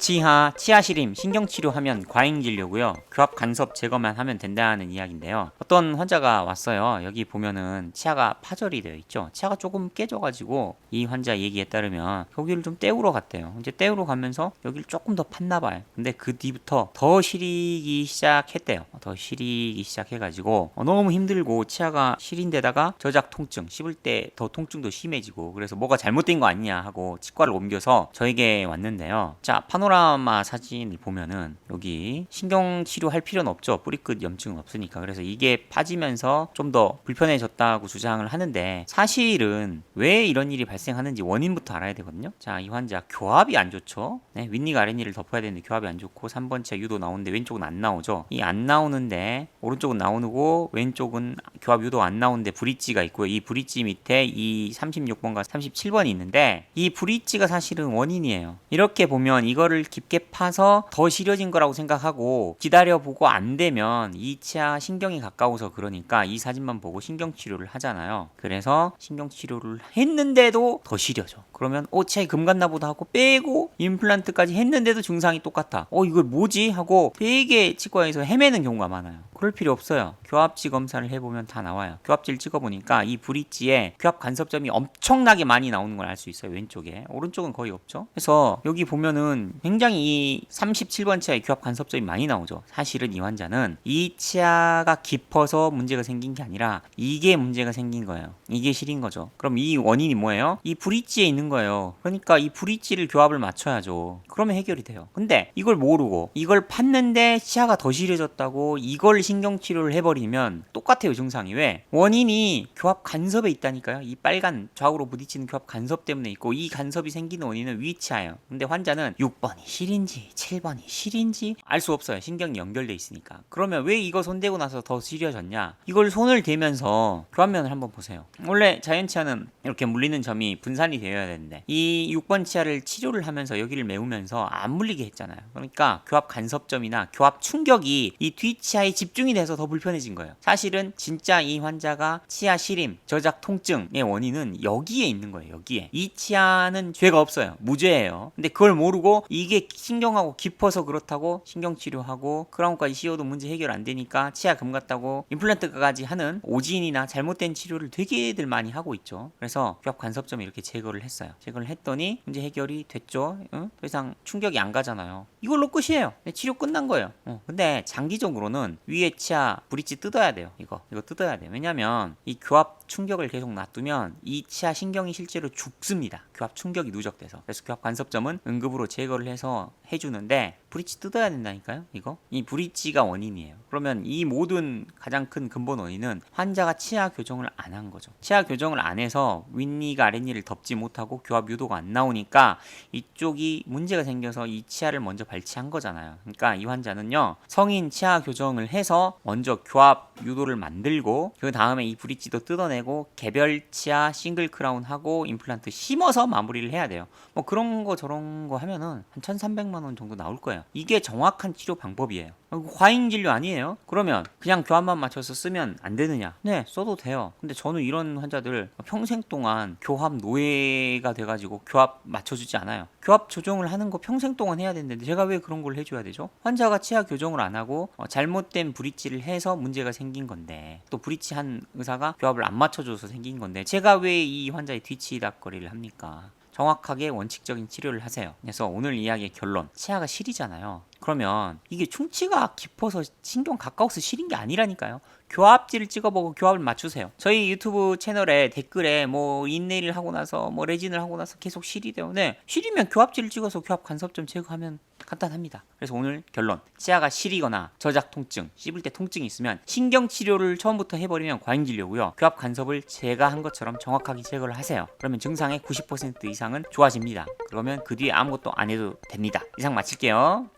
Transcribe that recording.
치아 시림, 신경치료하면 과잉진료고요. 교합 간섭 제거만 하면 된다는 이야기인데요. 어떤 환자가 왔어요. 여기 보면은 치아가 파절이 되어 있죠. 치아가 조금 깨져가지고 이 환자 얘기에 따르면 여기를 좀 때우러 갔대요. 이제 때우러 가면서 여기를 조금 더 팠나 봐요. 근데 그 뒤부터 더 시리기 시작했대요. 더 시리기 시작해가지고 너무 힘들고 치아가 시린데다가 저작 통증, 씹을 때 더 통증도 심해지고, 그래서 뭐가 잘못된 거 아니냐 하고 치과를 옮겨서 저에게 왔는데요. 자, 파노라마 사진을 보면은 여기 신경 치료할 필요는 없죠. 뿌리끝 염증은 없으니까. 그래서 이게 파지면서 좀 더 불편해졌다고 주장을 하는데, 사실은 왜 이런 일이 발생하는지 원인부터 알아야 되거든요. 자, 이 환자 교합이 안 좋죠. 네, 윗니가 아랫니를 덮어야 되는데 교합이 안 좋고 3번 치아 유도 나오는데 왼쪽은 안 나오죠. 이 안 나오는데 오른쪽은 나오고 왼쪽은 교합 유도 안 나오는데 브릿지가 있고요. 이 브릿지 밑에 이 36번과 37번이 있는데, 이 브릿지가 사실은 원인이에요. 이렇게 보면 이거를 깊게 파서 더 시려진 거라고 생각하고 기다려보고 안 되면 이 치아 신경이 가까워서 그러니까 이 사진만 보고 신경치료를 하잖아요. 그래서 신경치료를 했는데도 더 시려져. 그러면 치아에 금 갔나 보다 하고 빼고 임플란트까지 했는데도 증상이 똑같아. 이걸 뭐지? 하고 되게 치과에서 헤매는 경우가 많아요. 그럴 필요 없어요. 교합지 검사를 해보면 다 나와요. 교합지를 찍어보니까 이 브릿지에 교합 간섭점이 엄청나게 많이 나오는 걸 알 수 있어요. 왼쪽에. 오른쪽은 거의 없죠. 그래서 여기 보면은 굉장히 이 37번 치아에 교합 간섭점이 많이 나오죠. 사실은 이 환자는 이 치아가 깊어서 문제가 생긴 게 아니라 이게 문제가 생긴 거예요. 이게 실인 거죠. 그럼 이 원인이 뭐예요? 이 브릿지에 있는 거예요. 그러니까 이 브릿지를 교합을 맞춰야죠. 그러면 해결이 돼요. 근데 이걸 모르고 이걸 팠는데 치아가 더 시려졌다고 이걸 신경치료를 해버리면 똑같아요. 증상이. 왜? 원인이 교합 간섭에 있다니까요. 이 빨간 좌우로 부딪히는 교합 간섭 때문에 있고, 이 간섭이 생기는 원인은 위치아예요. 근데 환자는 6번이 실인지 7번이 실인지 알 수 없어요. 신경이 연결돼 있으니까. 그러면 왜 이거 손대고 나서 더 시려졌냐? 이걸 손을 대면서 교합면을 한번 보세요. 원래 자연치아는 이렇게 물리는 점이 분산이 되어야 되는데 이 6번 치아를 치료를 하면서 여기를 메우면서 안 물리게 했잖아요. 그러니까 교합 간섭점이나 교합 충격이 이 뒷치아에 집중이 돼서 더 불편해진 거예요. 사실은 진짜 이 환자가 치아 시림, 저작 통증의 원인은 여기에 있는 거예요. 여기에. 이 치아는 죄가 없어요. 무죄예요. 근데 그걸 모르고 이게 신경하고 깊어서 그렇다고 신경치료하고 크라운까지 씌워도 문제 해결 안 되니까 치아 금 같다고 임플란트까지 하는 오진이나 잘못된 치료를 되게들 많이 하고 있죠. 그래서 교합 간섭점을 이렇게 제거를 했어요. 제거를 했더니 문제 해결이 됐죠. 더 이상 충격이 안 가잖아요. 이걸로 끝이에요. 치료 끝난 거예요. 근데 장기적으로는 위에 치아 브릿지 뜯어야 돼요. 이거 뜯어야 돼요. 왜냐면 이 교합 충격을 계속 놔두면 이 치아 신경이 실제로 죽습니다. 교합 충격이 누적돼서. 그래서 교합 간섭점은 응급으로 제거를 해서 해주는데 브릿지 뜯어야 된다니까요. 이 브릿지가 원인이에요. 그러면 이 모든 가장 큰 근본 원인은 환자가 치아 교정을 안 한 거죠. 치아 교정을 안 해서 윗니가 아랫니를 덮지 못하고 교합 유도가 안 나오니까 이쪽이 문제가 생겨서 이 치아를 먼저 발치한 거잖아요. 그러니까 이 환자는요, 성인 치아 교정을 해서 먼저 교합 유도를 만들고 그 다음에 이 브릿지도 뜯어내고 개별 치아 싱글 크라운 하고 임플란트 심어서 마무리를 해야 돼요. 뭐 그런 거 저런 거 하면은 한 1,300만 원 정도 나올 거예요. 이게 정확한 치료 방법이에요. 과잉 진료 아니에요? 그러면 그냥 교합만 맞춰서 쓰면 안 되느냐? 네, 써도 돼요. 근데 저는 이런 환자들 평생 동안 교합 노예가 돼가지고 교합 맞춰주지 않아요. 교합 조정을 하는 거 평생 동안 해야 되는데 제가 왜 그런 걸 해줘야 되죠? 환자가 치아 교정을 안 하고 잘못된 브릿지를 해서 문제가 생긴 건데, 또 브릿지 한 의사가 교합을 안 맞춰줘서 생긴 건데 제가 왜 이 환자의 뒤치다거리를 합니까? 정확하게 원칙적인 치료를 하세요. 그래서 오늘 이야기의 결론, 치아가 시리잖아요. 그러면 이게 충치가 깊어서 신경 가까워서 시린 게 아니라니까요. 교합지를 찍어보고 교합을 맞추세요. 저희 유튜브 채널에 댓글에 뭐 인네일 하고 나서 뭐 레진을 하고 나서 계속 시리대요. 네, 시리면 교합지를 찍어서 교합 간섭점 제거하면 간단합니다. 그래서 오늘 결론, 치아가 시리거나 저작 통증, 씹을 때 통증이 있으면 신경치료를 처음부터 해버리면 과잉진료고요. 교합 간섭을 제가 한 것처럼 정확하게 제거를 하세요. 그러면 증상의 90% 이상은 좋아집니다. 그러면 그 뒤에 아무것도 안 해도 됩니다. 이상 마칠게요.